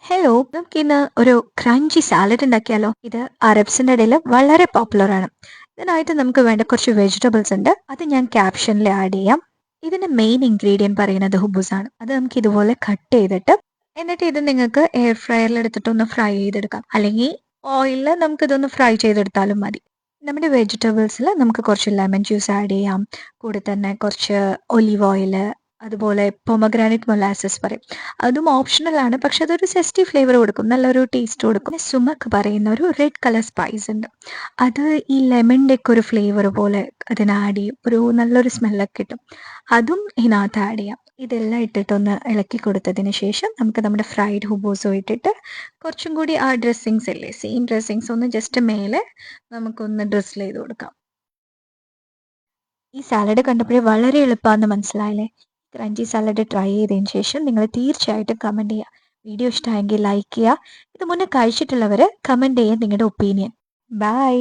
Hello, നമുക്കിന്ന് ഒരു crunchy salad ഉണ്ടാക്കിയാലോ? ഇത് അറബ്സിന്റെ ഇടയിൽ വളരെ പോപ്പുലർ ആണ്. ഇതിനായിട്ട് നമുക്ക് വേണ്ട കുറച്ച് വെജിറ്റബിൾസ് ഉണ്ട്. അത് ഞാൻ ക്യാപ്ഷനിൽ ആഡ് ചെയ്യാം. ഇതിന്റെ മെയിൻ ഇൻഗ്രീഡിയൻറ്റ് പറയുന്നത് ഹുബൂസ് ആണ്. അത് നമുക്ക് ഇതുപോലെ കട്ട് ചെയ്തിട്ട് എന്നിട്ട് ഇത് നിങ്ങൾക്ക് എയർ ഫ്രയറിൽ എടുത്തിട്ട് ഒന്ന് ഫ്രൈ ചെയ്തെടുക്കാം. അല്ലെങ്കിൽ ഓയിലിൽ നമുക്ക് ഇതൊന്ന് ഫ്രൈ ചെയ്തെടുത്താലും മതി. നമ്മുടെ വെജിറ്റബിൾസിൽ നമുക്ക് കുറച്ച് ലെമൺ ജ്യൂസ് ആഡ് ചെയ്യാം. കൂടെ തന്നെ കുറച്ച് ഒലിവ് ഓയിൽ, അതുപോലെ പൊമഗ്രാനൈറ്റ് മൊലാസസ് പറയും. അതും ഓപ്ഷണൽ ആണ്, പക്ഷെ അതൊരു സെസ്റ്റി ഫ്ലേവർ കൊടുക്കും, നല്ലൊരു ടേസ്റ്റ് കൊടുക്കും. പിന്നെ സുമക്ക് പറയുന്ന ഒരു റെഡ് കളർ സ്പൈസ് ഉണ്ട്. അത് ഈ ലെമണിൻ്റെ ഒക്കെ ഒരു ഫ്ലേവർ പോലെ അതിന് ആഡ് ചെയ്യും, ഒരു നല്ലൊരു സ്മെല്ലൊക്കെ കിട്ടും. അതും ഇതിനകത്ത് ആഡ് ചെയ്യാം. ഇതെല്ലാം ഇട്ടിട്ടൊന്ന് ഇളക്കി കൊടുത്തതിന് ശേഷം നമുക്ക് നമ്മുടെ ഫ്രൈഡ് ഹുബൂസോ ഇട്ടിട്ട് കുറച്ചും കൂടി ആ ഡ്രസ്സിങ്സ് ഇല്ലേ, സെയിം ഡ്രസ്സിങ്സ് ഒന്ന് ജസ്റ്റ് മേലെ നമുക്കൊന്ന് ഡ്രിസിൽ ചെയ്ത് കൊടുക്കാം. ഈ സാലഡ് കണ്ടപ്പോഴേ വളരെ എളുപ്പമാണെന്ന് മനസ്സിലായില്ലേ? ക്രഞ്ചി സാലഡ് ട്രൈ ചെയ്തതിന് ശേഷം നിങ്ങൾ തീർച്ചയായിട്ടും കമൻറ്റ് ചെയ്യുക. വീഡിയോ ഇഷ്ടമായെങ്കിൽ ലൈക്ക് ചെയ്യുക. ഇത് മുന്നേ കഴിച്ചിട്ടുള്ളവർ കമൻറ്റ് ചെയ്യുക നിങ്ങളുടെ ഒപ്പീനിയൻ. ബൈ.